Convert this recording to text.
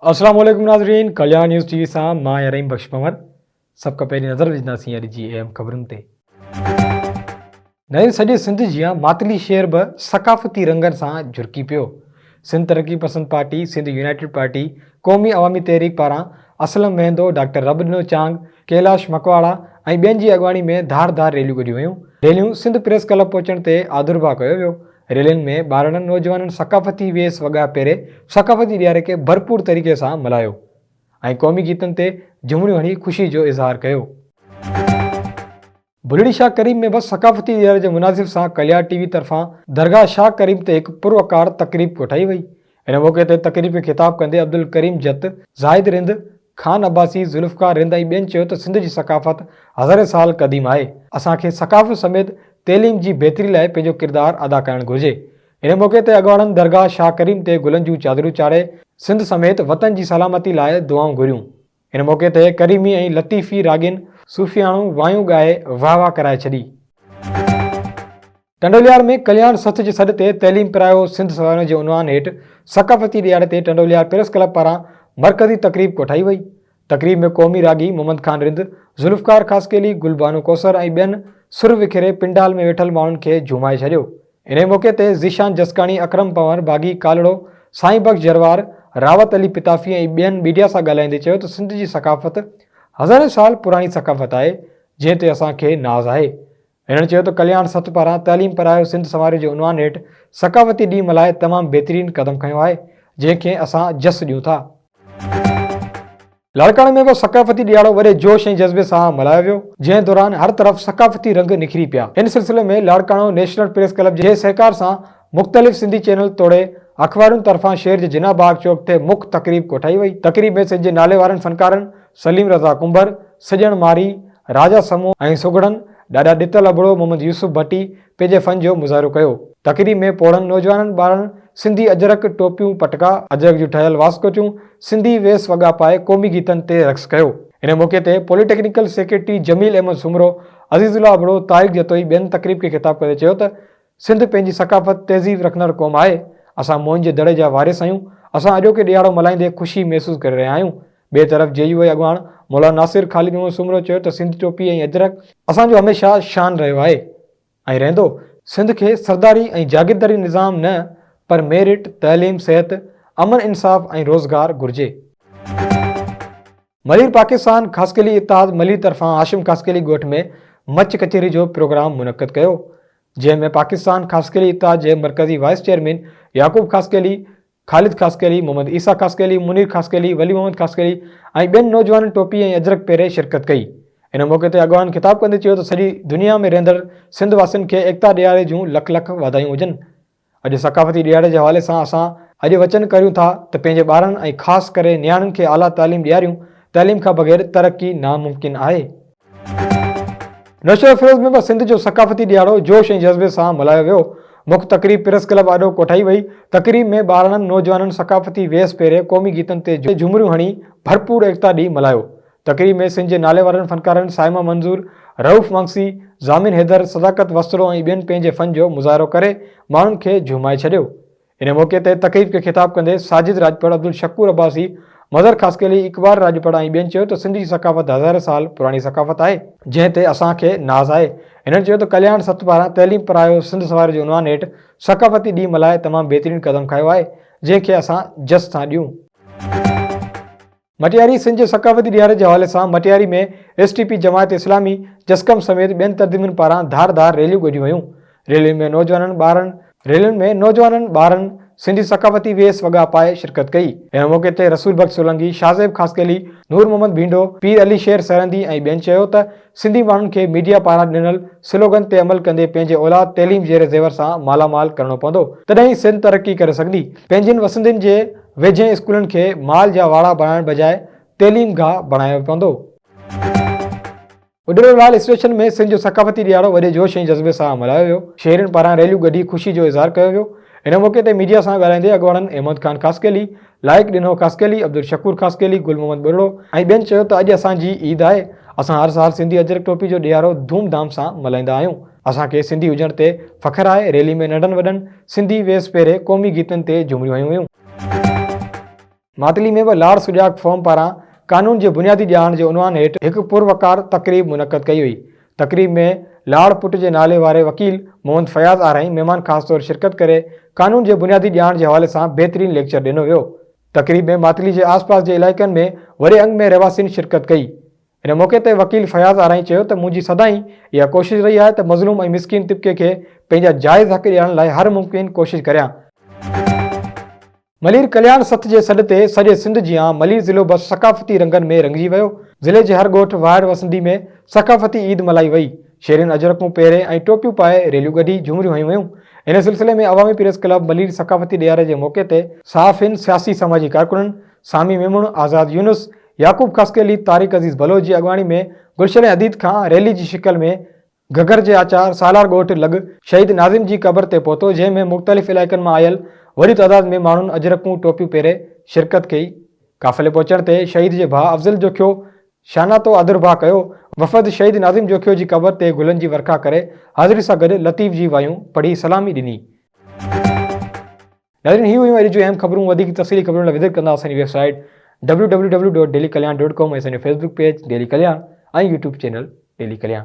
अस्सलाम वालेकुम नाज़रीन, कल्याण न्यूज़ टीवी सां मां रहीम बख्श पंवर। सब खां पहिरीं नज़र विझंदासीं अॼु जी अहम ख़बरुनि ते। नए सॼे सिंध जी मातली शहर बि सक़ाफ़ती रंगनि सां झुरकी पियो। सिंध तरक़ी पसंद पार्टी, सिंध यूनाइटेड पार्टी, क़ौमी अवामी तहरीक पारां असलम महंदो, डॉक्टर रबनो चांग, कैलाश मकवाड़ा ऐं ॿियनि जी अॻवानी में धार रैलियूं कढियूं वयूं। रैलियूं सिंध प्रेस क्लब पहुचण ते आदुरबा कयो वियो। रैलियुनि में ॿारनि नौजवाननि सक़ाफ़ती वेस वॻा पहिरे सक़ाफ़ती ॾियारे खे भरपूर तरीक़े सां मल्हायो ऐं क़ौमी गीतनि ते झुमरियूं हणी ख़ुशी जो इज़हार कयो। बुलड़ी शाह करीम में बि सक़ाफ़ती ॾियारे जे मुनासिब सां कल्याण टीवी तरफ़ां दरगाह शाह करीम ते हिकु पुरवकार तक़रीब कोठाई वई। इन मौक़े ते तक़रीब में ख़िताब कंदे अब्दुल करीम जत, ज़ाहिद रिंद, खान अब्बासी, ज़ुल्फ़कार रिंद ऐं ॿियनि चयो त सिंध जी सक़ाफ़त हज़ारे साल क़दीम आहे। असांखे सक़ाफ़त समेत तइलीम जी बहितरी लाइ पंहिंजो किरदारु अदा करणु घुरिजे। इन मौक़े ते अॻवाननि दरगाह शाह करीम ते गुलनि जूं चादरूं चाढ़े सिंध समेत वतन जी सलामती लाइ दुआऊं घुरियूं। इन मौक़े ते करीमी ऐं लतीफ़ी रागिन सूफ़ियाणू वायूं ॻाए वाह कराए छॾी। टंडोलियार में कल्याण सथ जे सॾ ते तइलीम पिरायो सिंध सवारनि जे उनवान हेठि सक़ाफ़ती ॾियारे ते टंडोलियार प्रेस क्लब पारां मरकज़ी तक़रीब कोठाई वई। तक़रीब में क़ौमी रागी मोहम्मद खान रिंद, ज़ुल्फ़कार ख़ासकेली, गुलबानो कौसर ऐं ॿियनि सुर विखिरे पिंडाल में वेठल माण्हुनि खे झुमाए छॾियो। इन मौक़े ते ज़ीशान जसकाणी, अकरम पंवर, बागी कालड़ो, साईं बख्श जरवार, रावत अली पिताफ़ी ऐं ॿियनि मीडिया सां ॻाल्हाईंदे चयो त सिंध जी सक़ाफ़त हज़ारे साल पुराणी सक़ाफ़त आहे, जंहिं ते असांखे नाज़ आहे। हिननि चयो त कल्याण सथ पारां तइलीम पिरायो सिंध समारे जे उनवान हेठि सक़ाफ़ती ॾींहुं मल्हाए तमामु बहितरीनु क़दम खयो आहे, जंहिंखे असां जस ॾियूं था। लाड़काणे में बि सक़ाफ़ती ॾियारो वॾे जोश ऐं जज़्बे सां मल्हायो वियो, जंहिं दौरान हर तरफ़ सक़ाफ़ती रंग निखरी पिया। इन सिलसिले में लाड़काणो नेशनल प्रेस क्लब जे सहकार सां मुख़्तलिफ़ सिंधी चैनल तोड़े अख़बारुनि तरफ़ां शहर जे जिना बाग चौक ते मुख्य तक़रीब कोठाई वई। तक़रीब में सिंध जे नाले वारनि फ़नकारनि सलीम रज़ा कुंभर, सॼण मारी, राजा समूह ऐं सुगड़नि ॾाढा ॾितल अबड़ो मोहम्मद यूसुफ भट्टी पंहिंजे फ़न जो मुज़ाहिरो कयो। तक़रीब में पोड़नि नौजवाननि ॿारनि सिंधी अजरक, टोपियूं, पटका, अजरक जूं ठहियल वास्कोचूं, सिंधी वेस वॻा पाए क़ौमी गीतनि ते रक़्स कयो। इन मौक़े ते पॉलिटेक्निकल सेक्रेटरी जमील अहमद सुमरो, अज़ीज़ुल्लाह अबड़ो, तारिक जतोई ॿियनि तक़रीब खे ख़िताब कंदे चयो त सिंध पंहिंजी सक़ाफ़त तहज़ीब रखंदड़ क़ौम आहे। असां मोहन जे दड़े जा वारिस आहियूं। असां अॼोके ॾियारो मल्हाईंदे ख़ुशी महसूसु करे रहिया आहियूं। ॿिए तरफ़ JUI अॻवान मौलाना नासिर ख़ालिद मोहम्मद सुमरो चयो त सिंधी टोपी ऐं अजरक असांजो हमेशह शान रहियो आहे ऐं रहंदो। सिंध खे सरदारी ऐं जागीरदारी निज़ाम न पर मेरिट, तइलीम, सिहत, अमन, इंसाफ़ ऐं रोज़गार घुरिजे। मलीर पाकिस्तान ख़ासकेली इत्तेहाद मलीर तरफ़ां हाशिम ख़ासकेली ॻोठ में मच कचहरी जो प्रोग्राम मुनक़द कयो, जंहिं में पाकिस्तान ख़ासकेली इत्तेहाद जे मरकज़ी वाइस चेयरमैन याक़ूब ख़ासकेली, ख़ालिद ख़ासकेली, मोहम्मद ईसा ख़ासकेली, मुनीर ख़ासकेली, वली मोहम्मद ख़ासकेली ऐं ॿियनि नौजवाननि टोपी ऐं अजरक पहिरें शिरकत कई। इन मौक़े ते अॻवान ख़िताब कंदे चयो त सॼी दुनिया में रहंदड़ सिंध वासियुनि खे एकता ॾियारे जूं लख लख वाधायूं हुजनि। अॼु सक़ाफ़ती ॾियारे जे हवाले सां असां अॼु वचन करियूं था त पंहिंजे ॿारनि ऐं ख़ासि करे नियाणियुनि खे आला तालीम ॾियारियूं। तइलीम खां बग़ैर तरक़ी नामुमकिन आहे। नशो फिरोज़ में बि सिंध जो सक़ाफ़ती ॾियारो जोश ऐं जज़्बे सां मल्हायो वियो। मुख्य तक़रीब प्रेस क्लब आॾो कोठाई वई। तक़रीब में ॿारनि नौजवाननि सक़ाफ़ती वेस पहिरें क़ौमी गीतनि ते झुमरियूं हणी भरपूर एकता ॾींहुं मल्हायो। तक़रीब में सिंध जे नाले वारनि फ़नकारनि साइमा मंज़ूर, रऊफ़ मंगसी, ज़ामिन हैदर, सदाकत वस्त्रो ऐं ॿियनि पंहिंजे फ़न जो मुज़ाहिरो करे माण्हुनि खे झुमाए छॾियो। इन मौक़े ते तक़रीब खे ख़िताब कंदे साजिद राजपड़, अब्दुल शकूर अब्बासी, मज़र ख़ासकेली, इक़बाल राजपड़ ऐं ॿियनि चयो त सिंध जी सक़ाफ़त हज़ारे साल पुराणी सक़ाफ़त आहे, जंहिं ते असांखे नाज़ आहे। हिननि चयो त कल्याण सथ पारां तइलीम पिरायो सिंध सवारे जे उनवान हेठि सक़ाफ़ती ॾींहुं मल्हाए तमामु बहितरीनु क़दम खयो आहे, जंहिंखे असां जस था ॾियूं। मटियारी सिंध जे सक़ाफ़ती ॾियारे जे हवाले सां मटियारी में STP जमायत इस्लामी, जसकम समेत ॿियनि तंज़ीमुनि पारां धार रैलियूं कढियूं वयूं। रैलियुनि में नौजवाननि ॿारनि सिंधी सक़ाफ़ती वेस वॻा पाए शिरकत कई। इन मौक़े ते रसूल बख्श सोलंकी, शाहज़ेब ख़ासकेली, नूर मोहम्मद भींडो, पीर अली शेर सरहंदी ऐं ॿियनि चयो त सिंधी माण्हुनि खे मीडिया पारां ॾिनल स्लोगन ते अमल कंदे पंहिंजे औलाद तइलीम जहिड़े ज़ेवर सां मालामाल करणो पवंदो, तॾहिं सिंध तरक़ी करे सघंदी। पंहिंजनि वसंदनि जे वेझे स्कूलनि खे माल जा वाड़ा बणाइण बजाए तइलीम गाह बणाइणो पवंदो। उॾिरोलाल स्टेशन में सिंध जो सक़ाफ़ती ॾियारो वॾे जोश ऐं जज़्बे सां मल्हायो वियो। शहरियुनि पारां रैलियूं कढी ख़ुशी जो इज़हार कयो वियो। इन मौक़े ते मीडिया सां ॻाल्हाईंदे अॻवाननि अहमद खान ख़ासकेली, लाइक ॾिनो ख़ासकेली, अब्दुल शकूर ख़ासकेली, गुल मोहम्मद बुरड़ो ऐं ॿियनि चयो त अॼु असांजी ईद आहे। असां हर साल सिंधी अजरक टोपी जो ॾियारो धूमधाम सां मल्हाईंदा आहियूं। असांखे सिंधी हुजण ते फ़ख़्रु आहे। रैली में नंढनि वॾनि सिंधी वेस पहिरें क़ौमी गीतनि ते झुमरियूं हयूं वयूं। मातली में भी लाड़ सुजाग फॉर्म पारां कानून जे बुनियादी ॼाण जे उनवान हेठि हिकु पुरवकार तकरीब मुनक़द कई हुई। तकरीब में लाड़ पुट जे नाले वारे वकील मोहम्मद फयाज़ आरई महिमान ख़ासि तौर शिरकत करे कानून जे बुनियादी ॼाण जे हवाले सां बहितरीन लेक्चर ॾिनो वियो। तकरीब में मातली जे आसपास जे इलाइक़नि में वॾे अंग में रहवासियुनि शिरकत कई। इन मौक़े ते वकील फयाज़ आरई चयो त मुंहिंजी सदाईं इहा कोशिशि रही आहे त मज़लूम ऐं मिसकिन तबके खे पंहिंजा जाइज़ हक़ ॾियण लाइ हर मुमकिन कोशिशि करियां। मलीर कल्याण सथ जे सॾ ते सॼे सिंध जियां मलीर ज़िलो बस सकाफ़ती रंगनि में रंगिजी वियो। ज़िले जे हर ॻोठ वाहिड़ वसंदी में सकाफ़ती ईद मल्हाई वई। शेरिन अजरकूं पहिरें ऐं टोपियूं पाए रैलियूं कढी झूमरियूं हयूं वयूं। इन सिलसिले में अवामी प्रेस क्लब मलीर सकाफ़ती ॾियारे जे मौक़े ते सहाफ़िन, सियासी समाजी कारकुननि, सामी मेमुण, आज़ाद यूनुस, याकूब खस्केली, तारिक अज़ीज़ बलोच जी अॻवानी में गुलशन अदीद खां रैली जी शिकल में घगर जे आचार सालार ॻोठ लॻ शहीद नाज़िम जी क़बर ते पहुतो, जंहिंमें मुख़्तलिफ़ इलाइक़नि मां आयल वॾी तइदाद में माण्हुनि अजरकूं टोपियूं पहिरे शिरकत कई। काफ़िले पहुचण ते शहीद जे भाउ अफ़ज़ल जोखियो शानातो अदुरबा कयो। वफ़द शहीद नाज़िम जोखियो जी क़बर ते गुलनि जी वर्खा करे हाज़िरी सां गॾु लतीफ़ जी वायूं पढ़ी सलामी ॾिनी। नाज़रीन, ही हुयूं अॼु जूं अहम ख़बरूं। वधीक तफ़सीली ख़बरुनि लाइ विज़िट कंदा असांजी वेबसाइट www.dailykalyan.com ऐं असांजो फेसबुक पेज डेली कल्याण ऐं यूट्यूब चैनल डेली कल्याण।